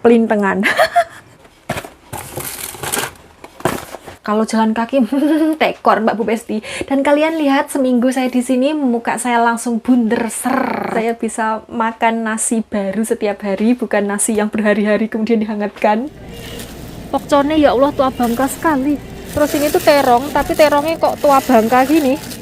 pelintengan. Kalau jalan kaki tekor Mbak Bu Besti. Dan kalian lihat seminggu saya di sini muka saya langsung bunder ser. Saya bisa makan nasi baru setiap hari, bukan nasi yang berhari-hari kemudian dihangatkan. Pokcone ya Allah tua bangka sekali. Terus ini tuh terong, tapi terongnya kok tua bangka gini.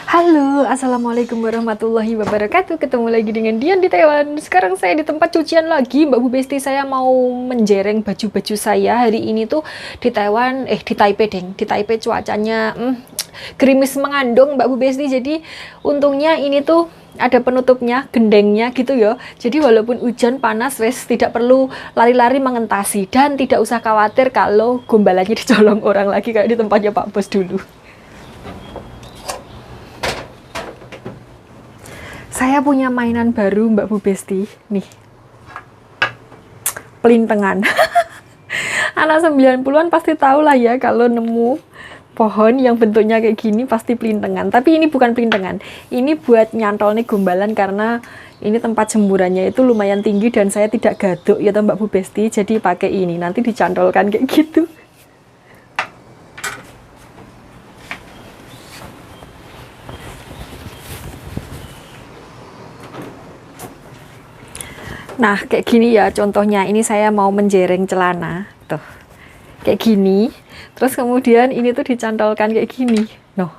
Halo, assalamualaikum warahmatullahi wabarakatuh. Ketemu lagi dengan Dian di Taiwan. Sekarang saya di tempat cucian lagi, Mbak Bu Besti. Saya mau menjereng baju-baju saya. Hari ini tuh di Taiwan, di Taipei deng. Di Taipei cuacanya gerimis mengandung, Mbak Bu Besti. Jadi untungnya ini tuh ada penutupnya, gendengnya gitu ya. Jadi walaupun hujan panas, wes tidak perlu lari-lari mengentasi dan tidak usah khawatir kalau gombalannya dicolong orang lagi kayak di tempatnya Pak Bos dulu. Saya punya mainan baru Mbak Bu Besti, nih, pelintengan. Anak 90-an pasti tahu lah ya kalau nemu pohon yang bentuknya kayak gini pasti pelintengan. Tapi ini bukan pelintengan, ini buat nyantol nih gombalan karena ini tempat jemurannya itu lumayan tinggi dan saya tidak gaduk ya Mbak Bu Besti, jadi pakai ini nanti dicantolkan kayak gitu. Nah, kayak gini ya contohnya. Ini saya mau menjereng celana. Tuh. Kayak gini. Terus kemudian ini tuh dicantolkan kayak gini. Noh.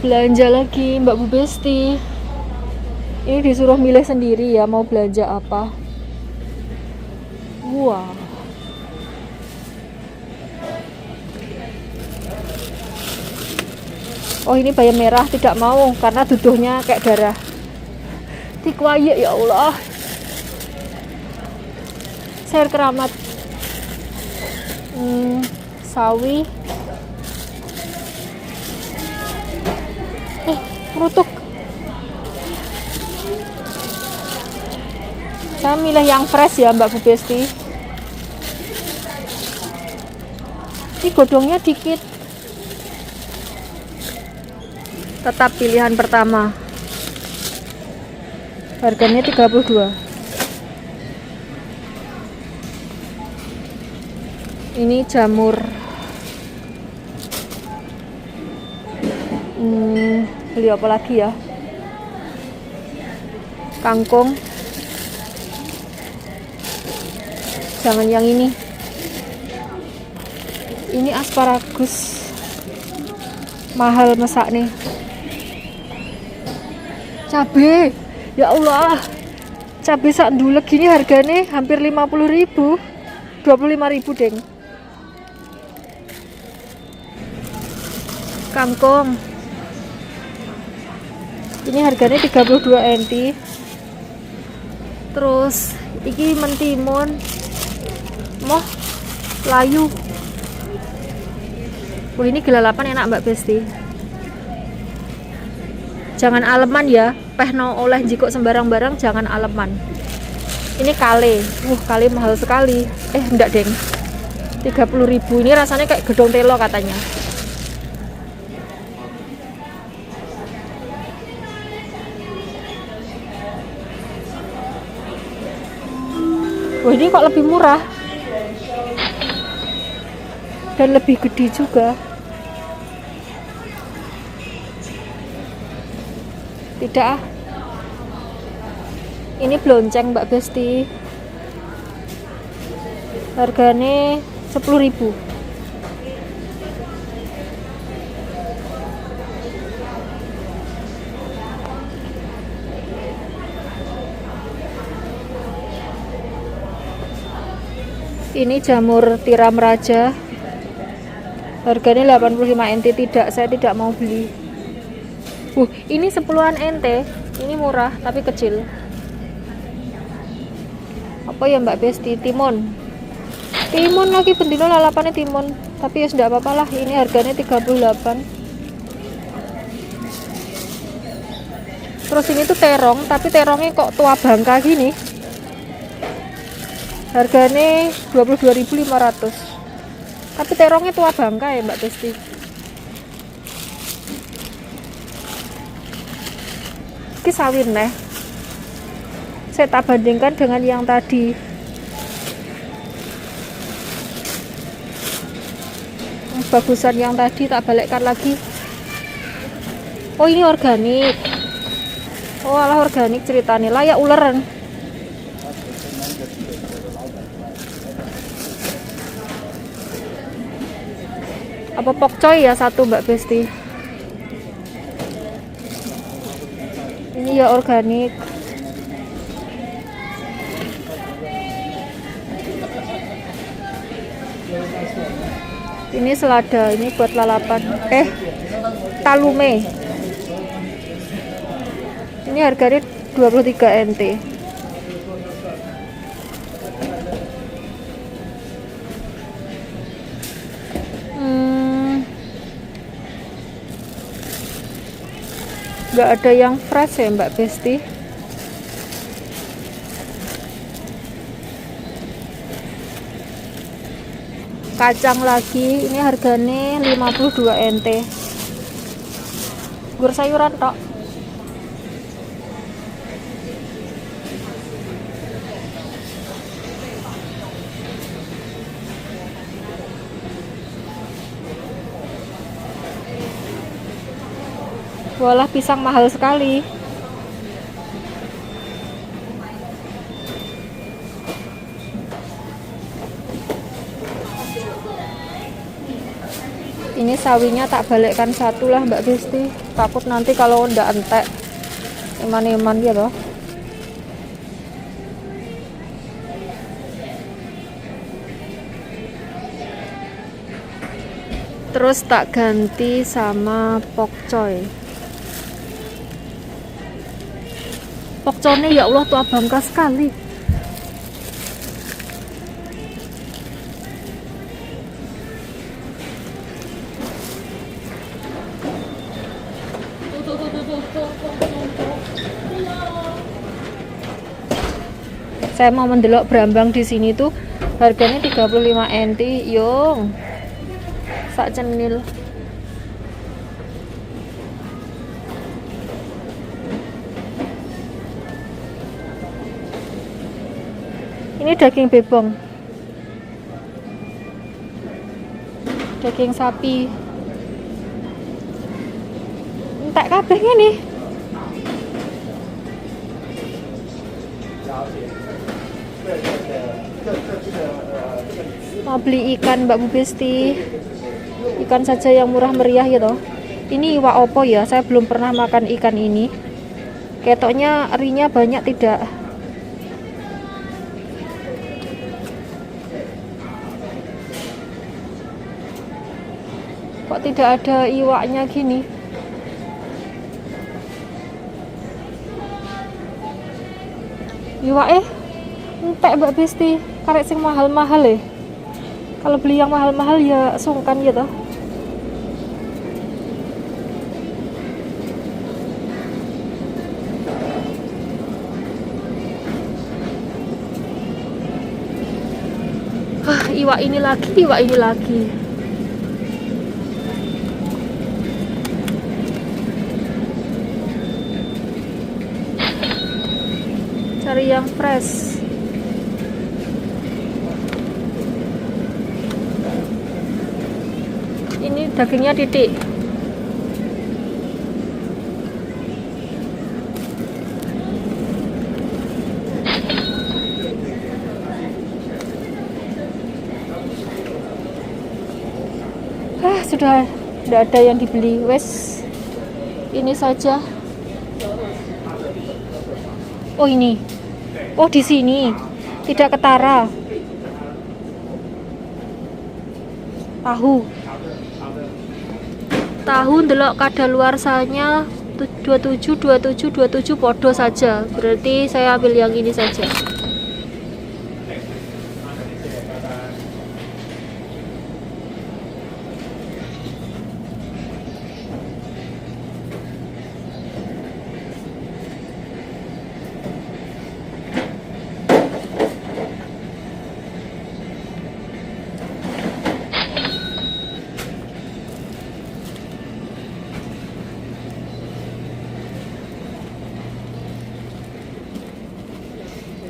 Belanja lagi Mbak Bu Besti. Ini disuruh milih sendiri ya mau belanja apa. Wah. Oh, ini bayam merah tidak mau karena duduhnya kayak darah. Tikwaye ya Allah. Sayur keramat. Sawi. Merutuk. Saya milih yang fresh ya Mbak Bu Besti. Ini godongnya dikit. Tetap pilihan pertama. Harganya 32. Ini jamur. Beli apa lagi ya? Kangkung. Jangan yang ini. Ini asparagus. Mahal masak nih. Cabe. Ya Allah. Cabe sak ndulek gini harganya hampir 50.000. 25.000 deng. Kangkung. Ini harganya 32 NT. Terus iki mentimun. Moh layu. Wah, ini gelalapan enak Mbak Besti. Jangan aleman ya. Pehno oleh jikok sembarang barang jangan aleman. Ini kale. Kale mahal sekali. Enggak deng. 30.000. Ini rasanya kayak gedong telo katanya. Wah, ini kok lebih murah dan lebih gede juga. Tidak ah, ini blonceng Mbak Besti, harganya 10.000. Ini jamur tiram raja, harganya 85 NT. Tidak, saya tidak mau beli. Ini 10-an NT. Ini murah tapi kecil. Apa ya Mbak Besti? Timun. Timun lagi bendino lalapannya timun. Tapi ya sudah apa-apa lah. Ini harganya 38. Terus ini tuh terong, tapi terongnya kok tua bangka gini. Harganya 22.500. Tapi terongnya tua bangka ya Mbak Besti. Ini sawit nih. Saya tak bandingkan dengan yang tadi. Bagusan yang tadi, tak balikkan lagi. Oh, ini organik. Oh, alah organik ceritanya. Layak uleran. Apa pokcoy ya satu Mbak Besti? Ini ya organik. Ini selada, ini buat lalapan. Talume. Ini harganya 23 NT. Nggak ada yang fresh ya Mbak Besti. Kacang lagi, ini harganya 52 NT. Gur sayuran tok. Walah, pisang mahal sekali. Ini sawinya tak balikkan satu lah Mbak Besti. Takut nanti kalau ndak entek eman-eman gitu. Terus tak ganti sama pokcoy. Pokcoynya ya Allah tua bangka sekali. Saya mau mendelok berambang di sini tuh harganya 35 NT, yung sak cenil. Ini daging bebong, daging sapi. Entek kabeh ngene. Mau beli ikan Mbak Bu Besti, ikan saja yang murah meriah ya toh. Ini iwak opo ya, saya belum pernah makan ikan ini. Ketoknya erinya banyak tidak. Kok tidak ada iwaknya gini? Iwak entek Mbak Besti, karek sing mahal-mahal ya. Kalau beli yang mahal-mahal ya sungkan gitu. Iwak ini lagi, iwak ini lagi. Cari yang fresh. Ini dagingnya titik. Sudah tidak ada yang dibeli. Wes, ini saja. Oh ini, oh di sini tidak ketara. Tahu ndelok kadaluarsanya 27 podo saja. Berarti saya ambil yang ini saja.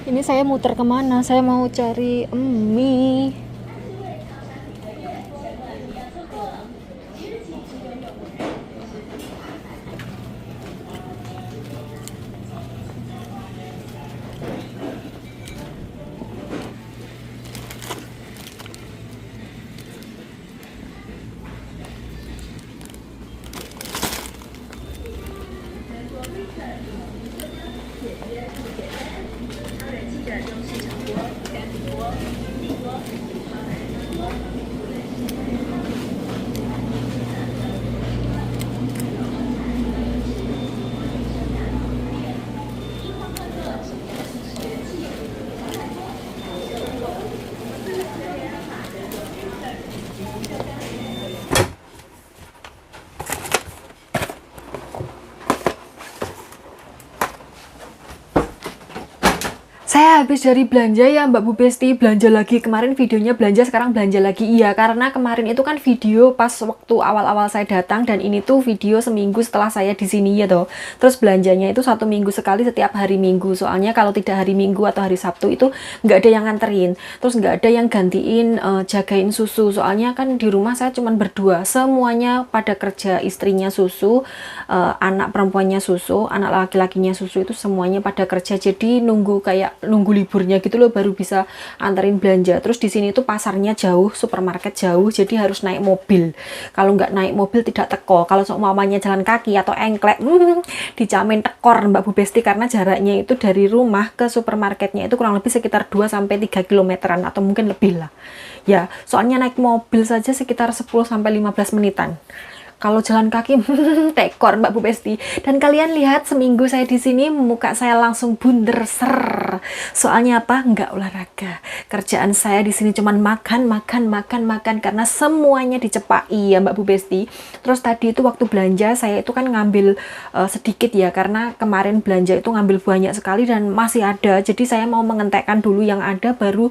Ini saya muter kemana? Saya mau cari mie. Saya habis dari belanja ya Mbak Bu Besti, belanja lagi. Kemarin videonya belanja, sekarang belanja lagi. Iya, karena kemarin itu kan video pas waktu awal-awal saya datang, dan ini tuh video seminggu setelah saya di sini ya toh. Terus belanjanya itu 1 minggu sekali setiap hari Minggu. Soalnya kalau tidak hari Minggu atau hari Sabtu itu nggak ada yang nganterin. Terus nggak ada yang gantiin jagain susu. Soalnya kan di rumah saya cuma berdua. Semuanya pada kerja, istrinya susu, anak perempuannya susu, anak laki-lakinya susu, itu semuanya pada kerja. Jadi nunggu liburnya gitu loh baru bisa anterin belanja. Terus di sini tuh pasarnya jauh, supermarket jauh, jadi harus naik mobil. Kalau nggak naik mobil tidak teko. Kalau mamanya jalan kaki atau engklek, dijamin tekor Mbak Bu Besti, karena jaraknya itu dari rumah ke supermarketnya itu kurang lebih sekitar 2-3 kilometeran atau mungkin lebih lah. Ya, soalnya naik mobil saja sekitar 10-15 menitan. Kalau jalan kaki tekor Mbak Bu Besti. Dan kalian lihat seminggu saya di sini muka saya langsung bunder ser. Soalnya apa? Nggak olahraga. Kerjaan saya di sini cuman makan karena semuanya dicepai ya Mbak Bu Besti. Terus tadi itu waktu belanja saya itu kan ngambil sedikit ya, karena kemarin belanja itu ngambil banyak sekali dan masih ada. Jadi saya mau mengentekkan dulu yang ada baru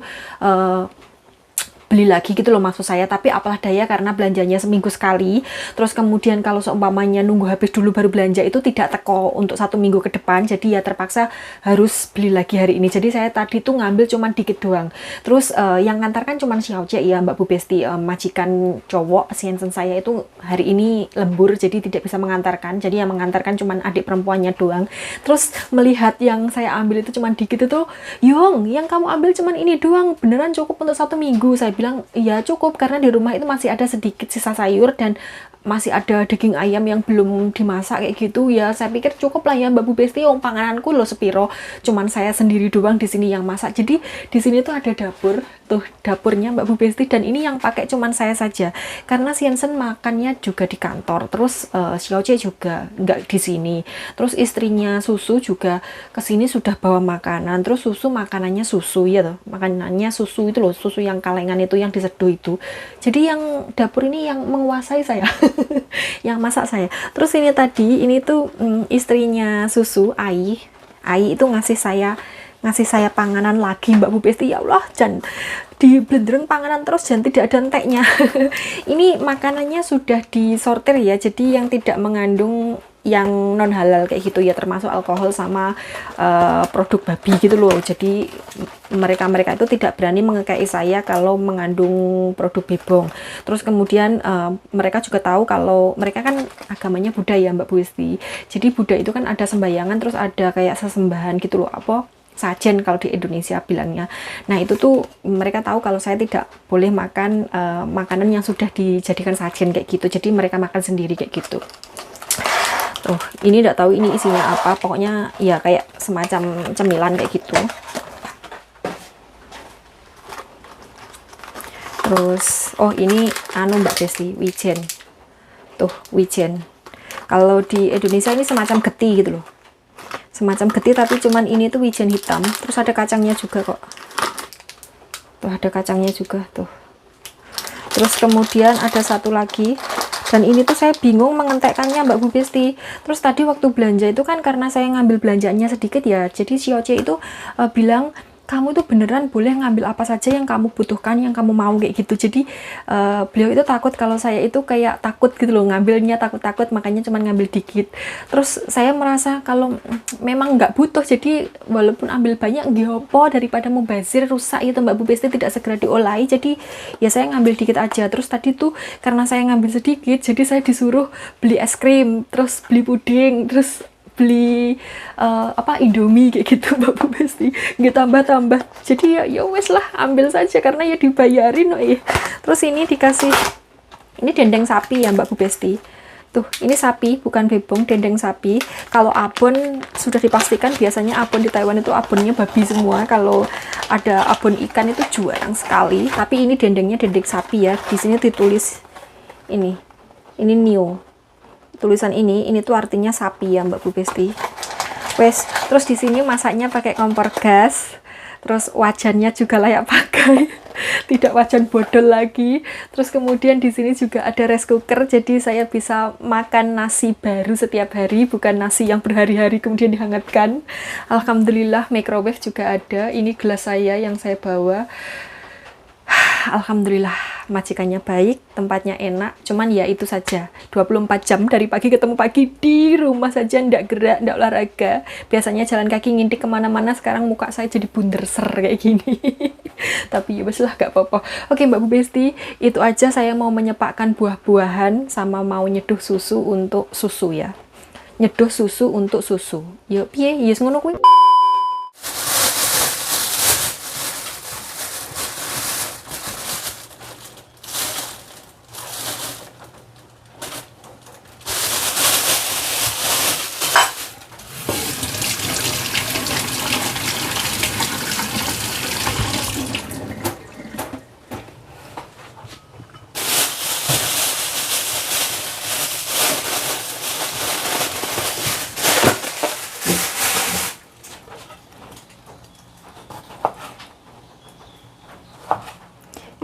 beli lagi gitu loh maksud saya. Tapi apalah daya karena belanjanya seminggu sekali. Terus kemudian kalau seumpamanya nunggu habis dulu baru belanja itu tidak teko untuk 1 minggu ke depan. Jadi ya terpaksa harus beli lagi hari ini. Jadi saya tadi tuh ngambil cuman dikit doang. Terus yang ngantarkan cuman Xiaoce ya Mbak Bu Besti, majikan cowok Siensen saya itu hari ini lembur jadi tidak bisa mengantarkan. Jadi yang mengantarkan cuman adik perempuannya doang. Terus melihat yang saya ambil itu cuman dikit itu, Yong, yang kamu ambil cuman ini doang, beneran cukup untuk 1 minggu? Saya bilang iya cukup, karena di rumah itu masih ada sedikit sisa sayur dan masih ada daging ayam yang belum dimasak kayak gitu ya. Saya pikir cukup lah ya Mbak Bu Besti, pangananku loh sepiro, cuman saya sendiri doang di sini yang masak. Jadi di sini tuh ada dapur, tuh dapurnya Mbak Bu Besti, dan ini yang pakai cuman saya saja karena Siensen makannya juga di kantor. Terus Xiaoce juga nggak di sini. Terus istrinya susu juga kesini sudah bawa makanan. Terus susu makanannya susu ya tuh, makanannya susu itu loh, susu yang kalengan itu yang diseduh itu. Jadi yang dapur ini yang menguasai saya. Yang masak saya. Terus ini tadi ini tuh istrinya susu Ai itu ngasih saya panganan lagi Mbak Bu Besti. Ya Allah, jangan di blendereng panganan terus, jangan tidak ada enteknya. Ini makanannya sudah disortir ya, jadi yang tidak mengandung yang non halal kayak gitu ya, termasuk alkohol sama produk babi gitu loh. Jadi mereka itu tidak berani mengekei saya kalau mengandung produk bebong. Terus kemudian mereka juga tahu kalau mereka kan agamanya Buddha ya Mbak Bu Esti. Jadi Buddha itu kan ada sembayangan, terus ada kayak sesembahan gitu loh, apa sajen kalau di Indonesia bilangnya. Nah itu tuh mereka tahu kalau saya tidak boleh makan makanan yang sudah dijadikan sajen kayak gitu. Jadi mereka makan sendiri kayak gitu. Tuh, ini enggak tahu ini isinya apa, pokoknya ya kayak semacam cemilan kayak gitu. Terus, oh ini anu Mbak Desi, wijen. Tuh, wijen. Kalau di Indonesia ini semacam geti gitu loh. Semacam geti tapi cuman ini tuh wijen hitam. Terus ada kacangnya juga kok. Tuh, ada kacangnya juga tuh. Terus kemudian ada satu lagi. Dan ini tuh saya bingung mengentekkannya Mbak Bu Besti. Terus tadi waktu belanja itu kan karena saya ngambil belanjaannya sedikit ya. Jadi si Oce itu bilang, kamu tuh beneran boleh ngambil apa saja yang kamu butuhkan, yang kamu mau kayak gitu. Jadi beliau itu takut kalau saya itu kayak takut gitu loh, ngambilnya takut-takut, makanya cuma ngambil dikit. Terus saya merasa kalau memang nggak butuh, jadi walaupun ambil banyak ngiopo daripada mubazir rusak itu Mbak Bu Besti, tidak segera diolahi. Jadi ya saya ngambil dikit aja. Terus tadi tuh karena saya ngambil sedikit, jadi saya disuruh beli es krim, terus beli puding, terus beli Indomie kayak gitu Mbak Bu Besti, nggak tambah-tambah. Jadi ya wes lah, ambil saja karena ya dibayarin. Oh iya. Terus ini dikasih, ini dendeng sapi ya Mbak Bu Besti. Tuh, ini sapi bukan bebong, dendeng sapi. Kalau abon sudah dipastikan, biasanya abon di Taiwan itu abonnya babi semua. Kalau ada abon ikan itu jarang sekali. Tapi ini dendengnya dendeng sapi ya. Di sini ditulis ini new. Tulisan ini tuh artinya sapi ya Mbak Bu Besti. Wes, terus di sini masaknya pakai kompor gas. Terus wajannya juga layak pakai. Tidak wajan bodol lagi. Terus kemudian di sini juga ada rice cooker, jadi saya bisa makan nasi baru setiap hari, bukan nasi yang berhari-hari kemudian dihangatkan. Alhamdulillah, microwave juga ada. Ini gelas saya yang saya bawa. Alhamdulillah, majikannya baik, tempatnya enak, cuman ya itu saja, 24 jam dari pagi ketemu pagi di rumah saja, ndak gerak, ndak olahraga. Biasanya jalan kaki ngintip kemana-mana, sekarang muka saya jadi bunderser kayak gini. Tapi ya wes lah, gak apa-apa. Oke Mbak Bu Besti, itu aja saya mau menyepakkan buah-buahan sama mau nyeduh susu untuk susu ya. Nyeduh susu untuk susu. Yuk, piye, yes ngono kuwi.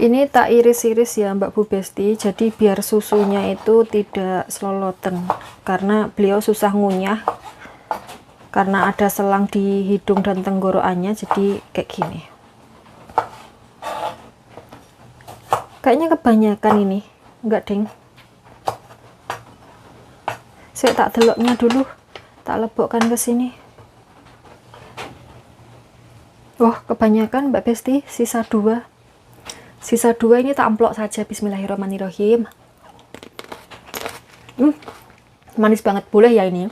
Ini tak iris-iris ya Mbak Bu Besti, jadi biar susunya itu tidak seloloten, karena beliau susah ngunyah karena ada selang di hidung dan tenggorokannya, jadi kayak gini. Kayaknya kebanyakan ini, enggak ding. Saya tak deloknya dulu, tak lebokkan ke sini. Wah, kebanyakan Mbak Besti, sisa 2. Sisa 2 ini tak amplok saja. Bismillahirrahmanirrahim. Manis banget, boleh ya ini.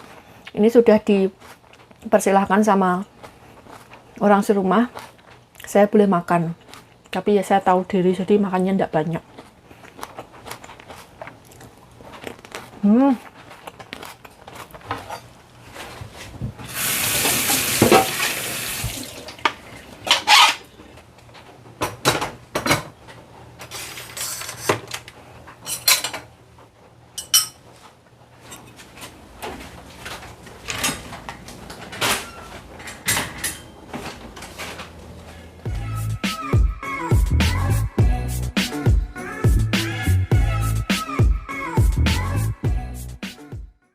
Ini sudah dipersilahkan sama orang serumah. Saya boleh makan. Tapi ya saya tahu diri, jadi makannya tidak banyak.